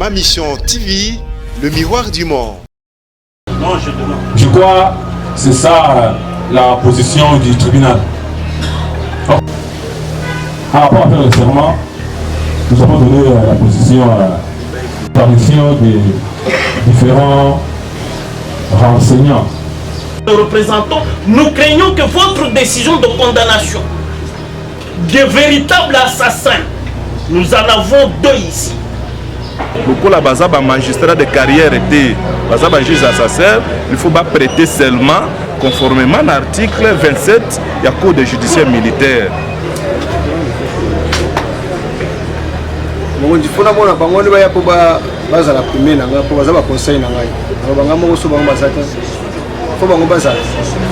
Mission TV, le miroir du monde. Non, je demande. Je crois que c'est ça la position du tribunal. Par rapport à faire le serment, nous avons donné la position parution des différents renseignants. Nous représentons, nous craignons que votre décision de condamnation de véritables assassins, nous en avons deux ici. Beaucoup la base magistrat de carrière était base juge assassin, il faut pas prêter seulement conformément à l'article 27 du code judiciaire militaire.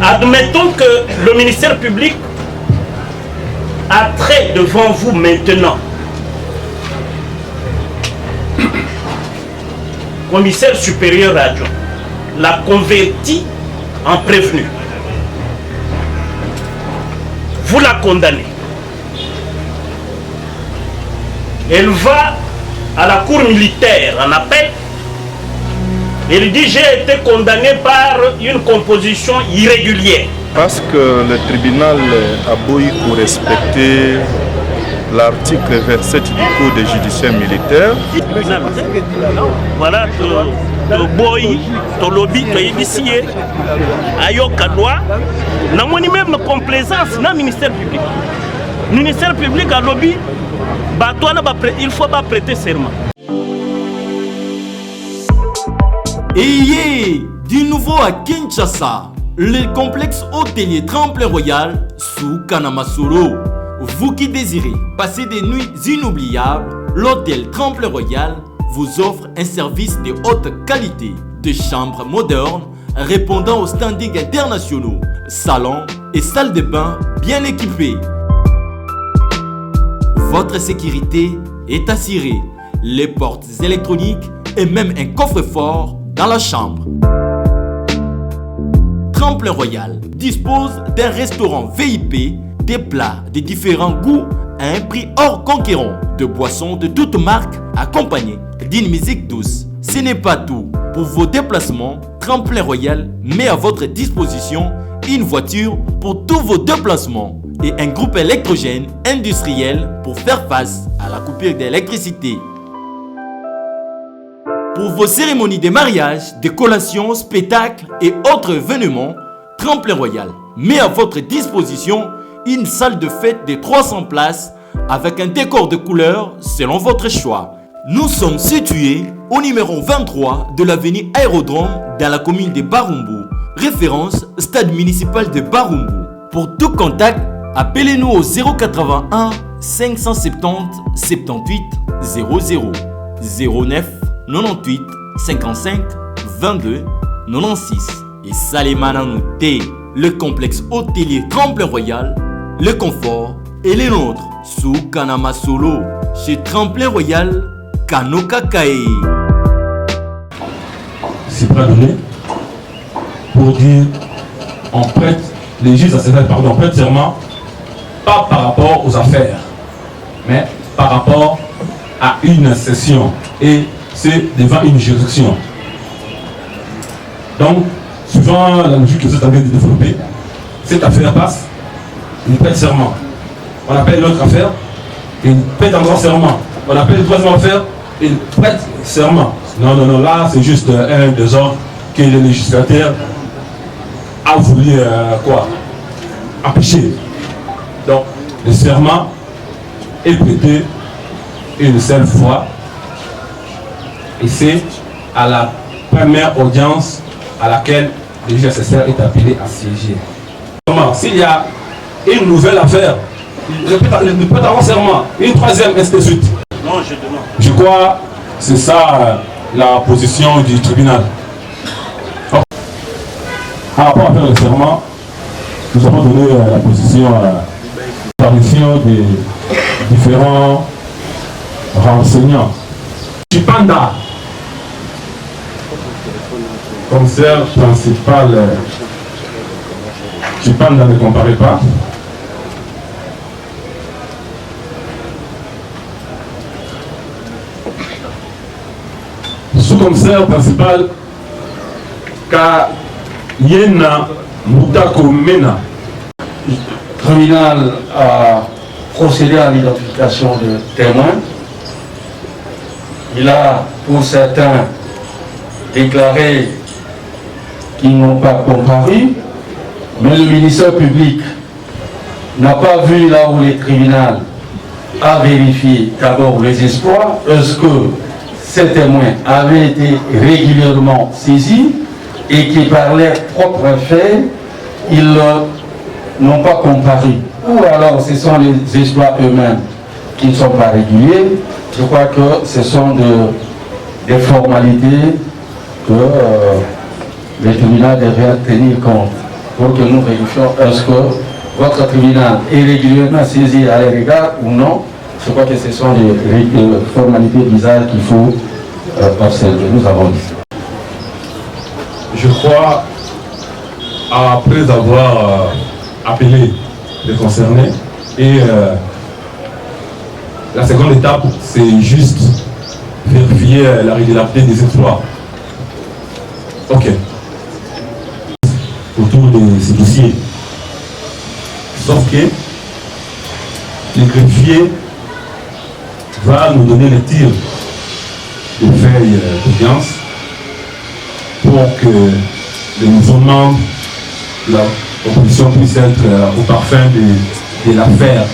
Admettons que le ministère public a trait devant vous maintenant. Commissaire supérieur adjoint l'a converti en prévenu. Vous la condamnez. Elle va à la cour militaire en appel. Elle dit j'ai été condamné par une composition irrégulière. Parce que le tribunal a beau pour respecter l'article 27 du code judiciaire militaire. Voilà, boy, to lobby, to yebisiye, ayoka droit. Namoni même complaisance dans le ministère public. Le ministère public a lobby, il faut pas prêter serment. Et du nouveau à Kinshasa, le complexe hôtelier Tremplin Royal sous Kanamasolo. Vous qui désirez passer des nuits inoubliables, l'hôtel Tremplin Royal vous offre un service de haute qualité, de chambres modernes répondant aux standings internationaux, salons et salles de bain bien équipées. Votre sécurité est assurée, les portes électroniques et même un coffre-fort dans la chambre. Tremplin Royal dispose d'un restaurant VIP, des plats de différents goûts à un prix hors conquérant, de boissons de toutes marques accompagnées d'une musique douce. Ce n'est pas tout. Pour vos déplacements, Tremplin Royal met à votre disposition une voiture pour tous vos déplacements et un groupe électrogène industriel pour faire face à la coupure d'électricité. Pour vos cérémonies de mariage, de collations, spectacles et autres événements, Tremplin Royal met à votre disposition une salle de fête de 300 places avec un décor de couleurs selon votre choix. Nous sommes situés au numéro 23 de l'avenue Aérodrome dans la commune de Barumbu, référence stade municipal de Barumbu. Pour tout contact, appelez-nous au 081 570 78 00 09 98 55 22 96 et Salemananouté, le complexe hôtelier Tremplin Royal, le confort et les nôtres sous Kanamasolo chez Tremplin Royal Kanokakae. C'est pas donné pour dire on prête les juges on prête serment pas par rapport aux affaires mais par rapport à une session et c'est devant une juridiction. Donc, suivant la logique que vous avez développée, cette affaire passe, il prête serment. On appelle l'autre affaire, il prête encore serment. On appelle la troisième affaire, il prête serment. Non, là c'est juste un désordre que le législateur a voulu empêcher. Donc, le serment est prêté une seule fois. Et c'est à la première audience à laquelle le juge assesseur est appelé à siéger. S'il y a une nouvelle affaire, il peut avoir serment, une troisième, ainsi de suite. Non, je demande. Je crois que c'est ça la position du tribunal. Par rapport à faire le serment, nous avons donné la position parution des différents renseignants. Chipanda, commissaire principal, Chipanda ne comparaît pas. commissaire principal Yena Moutako Mena. Le tribunal a procédé à l'identification de témoins. Il a, pour certains, déclaré qu'ils n'ont pas comparu, mais le ministère public n'a pas vu là où le tribunal a vérifié d'abord les espoirs. Est-ce que ces témoins avaient été régulièrement saisis et qui, par leurs propres faits, ils n'ont pas comparu. Ou alors ce sont les espoirs eux-mêmes qui ne sont pas réguliers. Je crois que ce sont des formalités que le tribunal devrait tenir compte pour que nous vérifions est-ce que votre tribunal est régulièrement saisi à l'égard ou non. Je crois que ce sont des formalités bizarres qu'il faut observer. Nous avons dit. Je crois, après avoir appelé les concernés, et la seconde étape, c'est juste vérifier la régularité des exploits. Ok. Autour de ces dossiers. Sauf que le greffier va nous donner les tirs de feuilles d'audience pour que les nouveaux membres de la opposition puissent être au parfum de l'affaire.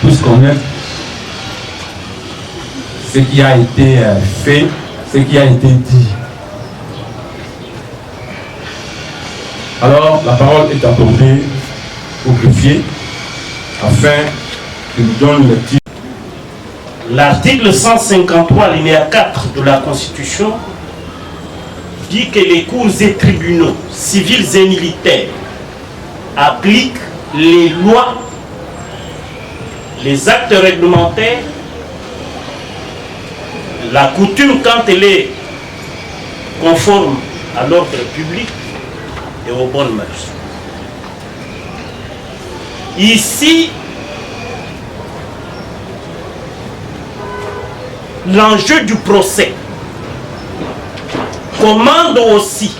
Puissent connaître ce qui a été fait, ce qui a été dit. Alors, la parole est accordée au greffier afin qu'il nous donne le titre. L'article 153, alinéa 4 de la Constitution dit que les cours et tribunaux civils et militaires appliquent les lois, les actes réglementaires, la coutume quand elle est conforme à l'ordre public et aux bonnes mœurs. Ici, l'enjeu du procès commande aussi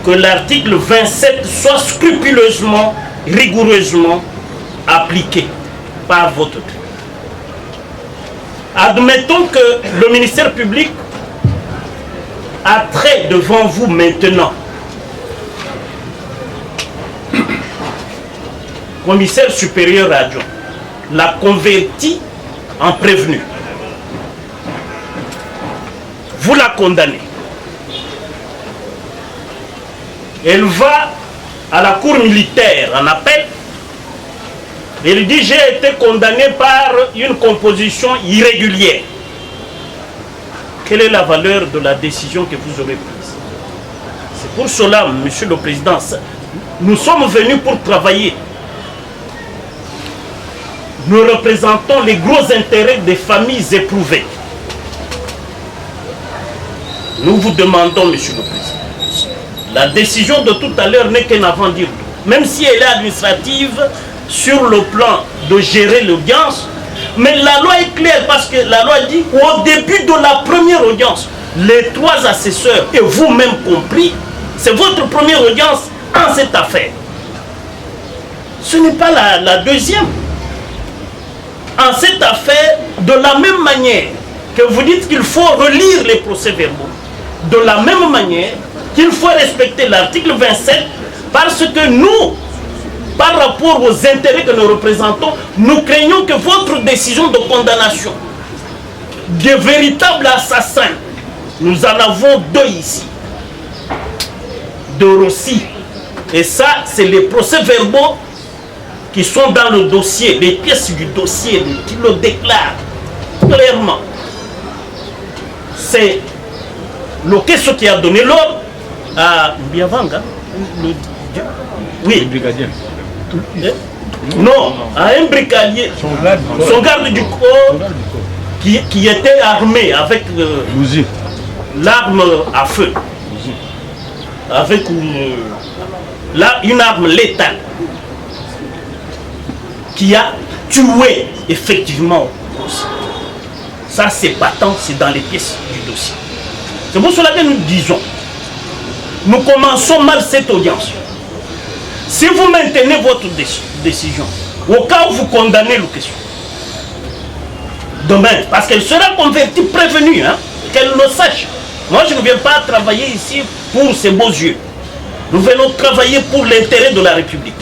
que l'article 27 soit scrupuleusement, rigoureusement appliqué par votre tribunal. Admettons que le ministère public a trait devant vous maintenant. Commissaire supérieur adjoint l'a converti en prévenu. Vous la condamnez. Elle va à la cour militaire en appel. Elle dit j'ai été condamné par une composition irrégulière. Quelle est la valeur de la décision que vous aurez prise? C'est pour cela, Monsieur le Président, nous sommes venus pour travailler. Nous représentons les gros intérêts des familles éprouvées. Nous vous demandons, Monsieur le Président, la décision de tout à l'heure n'est qu'un avant-dire. Même si elle est administrative sur le plan de gérer l'audience, mais la loi est claire parce que la loi dit au début de la première audience, les trois assesseurs et vous-même compris, c'est votre première audience en cette affaire. Ce n'est pas la deuxième. En cette affaire, de la même manière que vous dites qu'il faut relire les procès-verbaux, de la même manière qu'il faut respecter l'article 27, parce que nous, par rapport aux intérêts que nous représentons, nous craignons que votre décision de condamnation de véritables assassins, nous en avons deux ici, de Rossi, et ça, c'est les procès-verbaux qui sont dans le dossier, les pièces du dossier, qui le déclarent clairement. C'est le caisse qui a donné l'ordre à Biavanga, oui, brigadier. Non, à un brigadier, son garde du corps, qui était armé avec l'arme à feu, avec une arme létale, qui a tué effectivement. Ça, c'est patent, c'est dans les pièces du dossier. C'est pour cela que nous disons, nous commençons mal cette audience. Si vous maintenez votre décision, au cas où vous condamnez le question, demain, parce qu'elle sera convertie, prévenue, hein, qu'elle le sache. Moi, je ne viens pas travailler ici pour ses beaux yeux. Nous venons travailler pour l'intérêt de la République.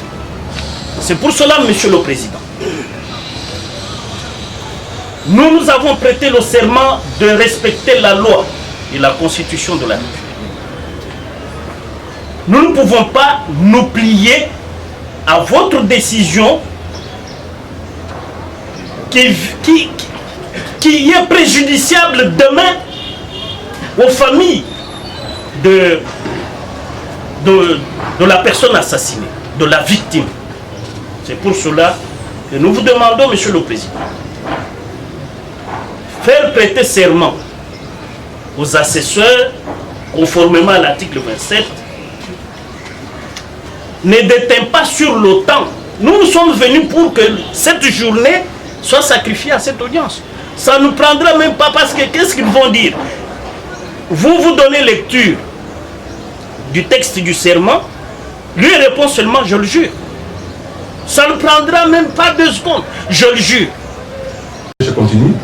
C'est pour cela, Monsieur le Président, nous avons prêté le serment de respecter la loi et la Constitution de la République. Nous ne pouvons pas nous plier à votre décision qui est préjudiciable demain aux familles de la personne assassinée, de la victime. C'est pour cela que nous vous demandons, Monsieur le Président, faire prêter serment aux assesseurs, conformément à l'article 27, ne déteint pas sur le temps. Nous sommes venus pour que cette journée soit sacrifiée à cette audience. Ça ne nous prendra même pas parce que qu'est-ce qu'ils vont dire? Vous donnez lecture du texte du serment, lui répond seulement je le jure. Ça ne prendra même pas 2 secondes, je le jure. Je continue.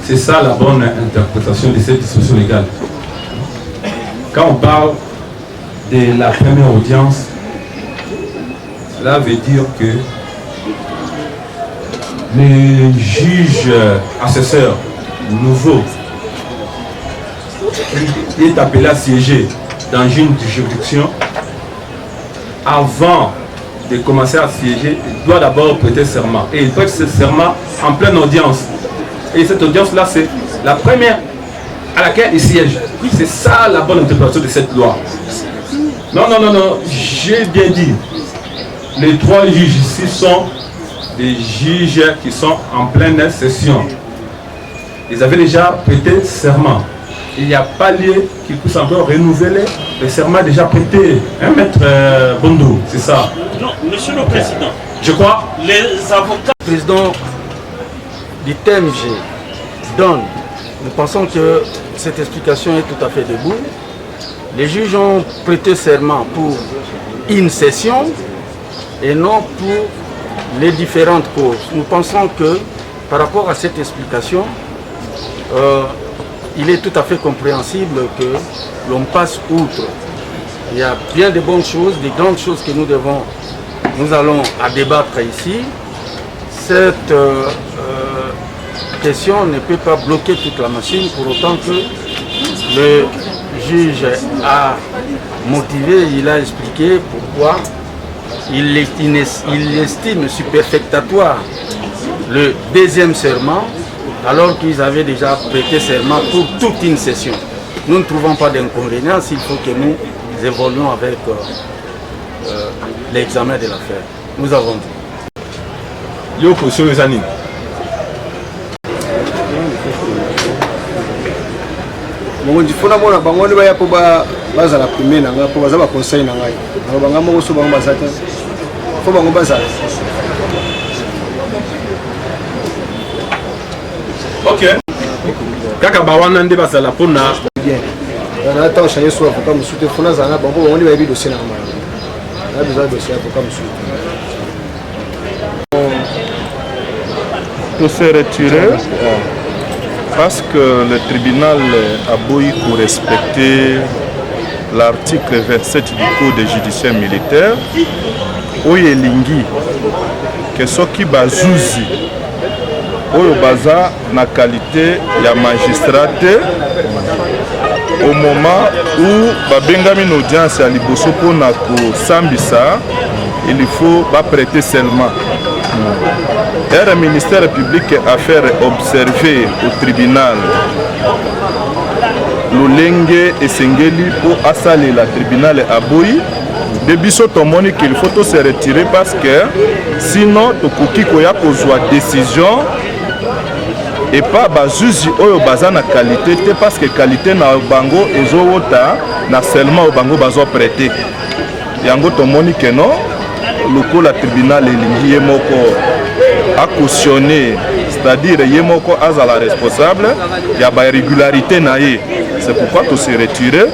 C'est ça la bonne interprétation de cette disposition légale. Quand on parle de la première audience, cela veut dire que les juges assesseurs nouveaux, il est appelé à siéger dans une juridiction. Avant de commencer à siéger, il doit d'abord prêter serment. Et il prête ce serment en pleine audience. Et cette audience-là, c'est la première à laquelle il siège. C'est ça la bonne interprétation de cette loi. Non, j'ai bien dit. Les 3 juges ici sont des juges qui sont en pleine session. Ils avaient déjà prêté serment. Il n'y a pas lieu qu'ils puissent encore renouveler le serment déjà prêté. Hein, Maître Bondo, c'est ça? Non, Monsieur le Président. Je crois. Les avocats. Le président du TMG donne. Nous pensons que cette explication est tout à fait debout. Les juges ont prêté serment pour une session et non pour les différentes causes. Nous pensons que par rapport à cette explication, il est tout à fait compréhensible que l'on passe outre. Il y a bien de bonnes choses, des grandes choses que nous allons à débattre ici. Cette question ne peut pas bloquer toute la machine pour autant que le juge a motivé, il a expliqué pourquoi il estime superfectatoire le 2e serment alors qu'ils avaient déjà prêté serment pour toute une session. Nous ne trouvons pas d'inconvénient s'il faut que nous évoluions avec l'examen de l'affaire. Nous avons dit. Yo position les années. Mongondi fona mona bango ne baya po baza la première nanga po baza ba conseil nanga. Aba banga mo so bango bazata. Fo bango baza. Ok. Kaka bawana nde basala pona. Bien. Na ta changer so avocat musute fona zanga bango bango ne baya bi dossier nanga. Na besoin de dossier avocat musute. Tout s'est retiré parce que le tribunal a boui pour respecter l'article 27 du Code judiciaire militaire où il lingi que ceux qui bazuzi oyo baza na qualité ya magistrat au moment où babengami une audience à liboso pona ko sambisa il faut prêter seulement. Le ministère public a fait observer au tribunal Lolenge et Sengeli pour assaler la tribunal à Boyi. De biso tomoni qu'il faut se retirer parce que sinon tokoki koya kozwa décision et pas bazuzi oyo baza na qualité te parce que qualité na bango ezowota na seulement au bango bazo prêter. Yango tomoni que non lokola tribunal elingi ye moko a cautionné c'est-à-dire Yemoko Azala responsable, il y a une irrégularité. C'est pourquoi tout s'est retiré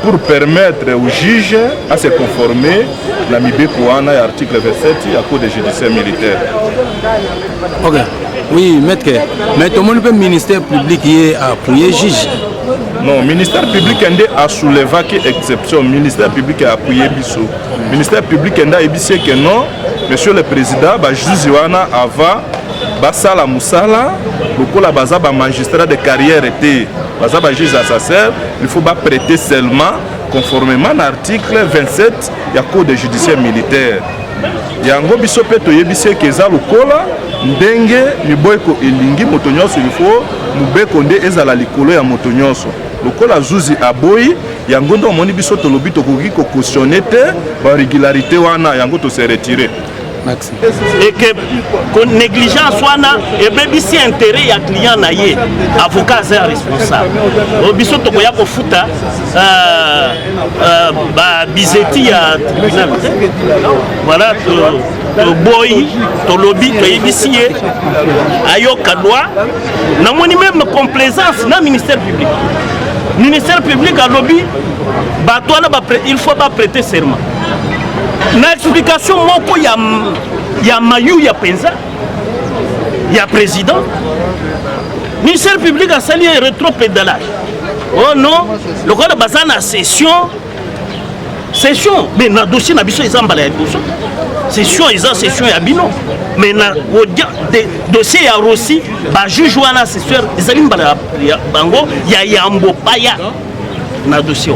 pour permettre aux juges à se conformer à l'article 27 du Code judiciaire militaire. Ok. Oui, maître. Mais tout le monde peut ministère public qui a appuyé le juge. Non, le ministère public a soulevé une exception. Le ministère public a appuyé Bissot. Le ministère public a dit que non, monsieur le président, le juge Yohana avant, Basala Moussala, le magistrat de carrière était, le juge assassin, il faut prêter seulement conformément à l'article 27 du Code judiciaire militaire. Yango biso pe toyebise keza lukola ndenge miboyeko elingi moto nyonso il faut mubeko nde ezala likolo ya moto nyonso lukola zuzi aboyi yango ndo moni biso tolobi tokoki ko cautionner te ba régularité wana yango to se retirer. Merci. Et que négligence wana et bébisi intérêt ya client na ye avocat est responsable. Au biso to koya ko futa ba bizeti ya tribunal. Voilà to boy to lobby to yebisi ye ayoka loi na moni même complaisance na ministère public. Ministère public a lobby ba toi il faut pas prêter serment. Na explication moko ya mayu ya penza ya président ministère public a sali rétropédalage. Oh non, le cas de bazana session mais na dossier na biso ezambala ya biso session ya bino mais na dossier ya Rossi ba juge wana session ezali mbala ya bango ya yambo paya na dossier.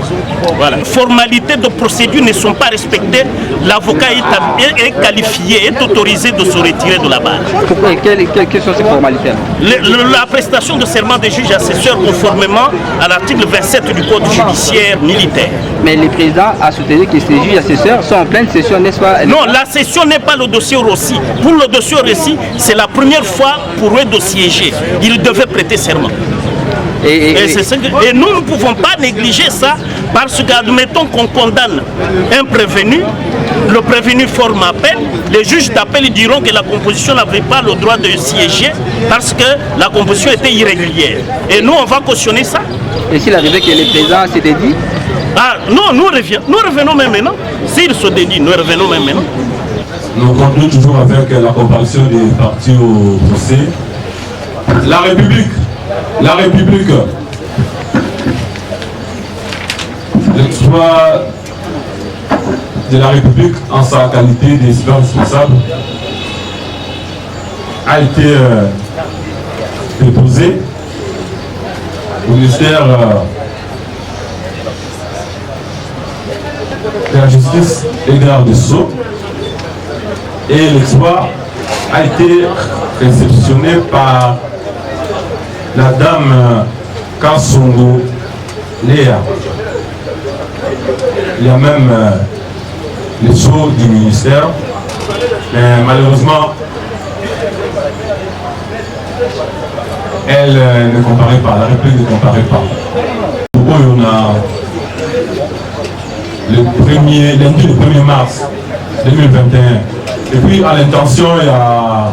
Voilà. Les formalités de procédure ne sont pas respectées. L'avocat est qualifié, est autorisé de se retirer de la barre. Pourquoi? Quelles sont ces formalités? La prestation de serment des juges assesseurs conformément à l'article 27 du Code judiciaire militaire. Mais le président a soutenu que ces juges assesseurs sont en pleine session, n'est-ce pas? Non, la session n'est pas le dossier Rossi. Pour le dossier Rossi, c'est la première fois pour eux de siéger. Ils devaient prêter serment. Et nous ne pouvons pas négliger ça parce qu'admettons qu'on condamne un prévenu, le prévenu forme appel, les juges d'appel diront que la composition n'avait pas le droit de siéger parce que la composition était irrégulière. Et nous, on va cautionner ça. Et s'il arrivait que le président s'est dédié? Ah non, nous revenons même maintenant. S'il se dédie, nous revenons même maintenant. Nous continuons toujours avec la comparaison des partis au procès. La République, l'exploit de la République en sa qualité de super responsable a été déposé au ministère de la Justice et des Gardes des Sceaux et l'exploit a été réceptionné par la dame Kassongo Léa. Il y a même les sceaux du ministère, mais malheureusement, elle ne comparait pas, la République ne comparait pas. On a lundi le 1er mars 2021, et puis à l'intention, il y a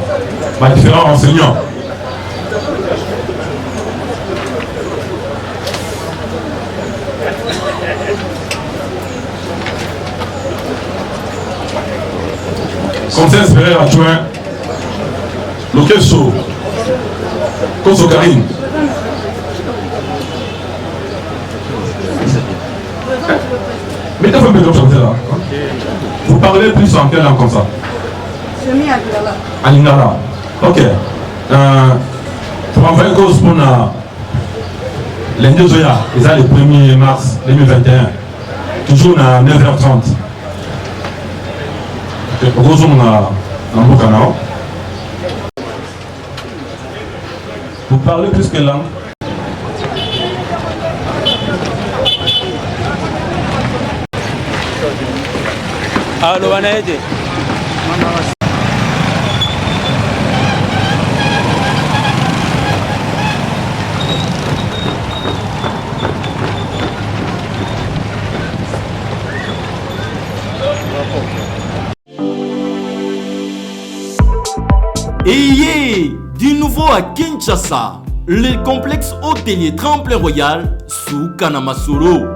différents enseignants. Commissaire supérieur adjoint, Lokeso, Koso Karine. Mettez un peu de chanter là. Vous parlez plus en quelle langue comme ça? Alingala. Ok. Pour envoyer cause pour lundi Zoya, ils ont le 1er mars 2021, toujours à 9h30. Vous parlez plus que langue. Allô, Anaïde. Ayez du nouveau nouveau à Kinshasa, le complexe hôtelier Tremplin Royal sous Kanamasolo.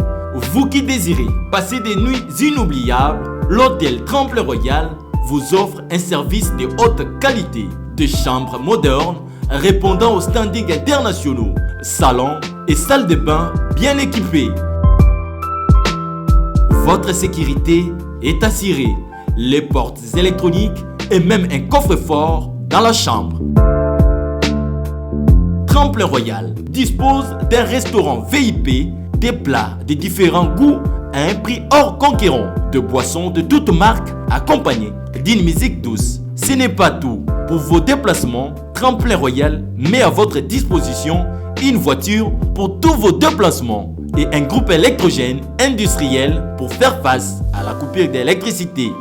Vous qui désirez passer des nuits inoubliables, l'hôtel Tremplin Royal vous offre un service de haute qualité, de chambres modernes répondant aux standings internationaux, salons et salles de bain bien équipées. Votre sécurité est assurée, les portes électroniques et même un coffre-fort dans la chambre. Tremplin Royal dispose d'un restaurant VIP, des plats de différents goûts à un prix hors conquérant, de boissons de toutes marques accompagnées d'une musique douce. Ce n'est pas tout. Pour vos déplacements, Tremplin Royal met à votre disposition une voiture pour tous vos déplacements et un groupe électrogène industriel pour faire face à la coupure d'électricité.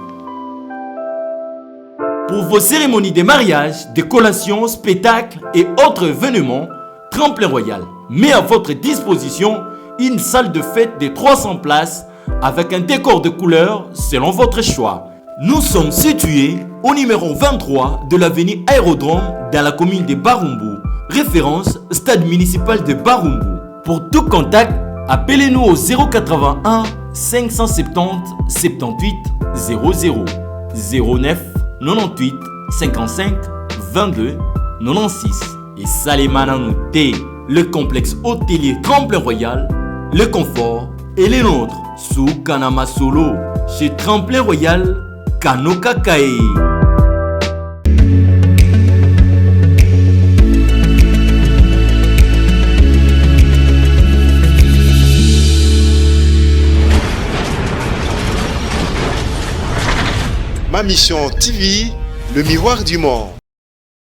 Pour vos cérémonies de mariage, de collations, spectacles et autres événements, Tremplin Royal met à votre disposition une salle de fête de 300 places avec un décor de couleurs selon votre choix. Nous sommes situés au numéro 23 de l'avenue Aérodrome dans la commune de Barumbu, référence stade municipal de Barumbu. Pour tout contact, appelez-nous au 081 570 78 00 09 98 55 22 96 et Salimana Nouté, le complexe hôtelier Tremplin Royal, le confort et les nôtres sous Kanamasolo chez Tremplin Royal Kanokakae. Ma mission TV, le miroir du monde.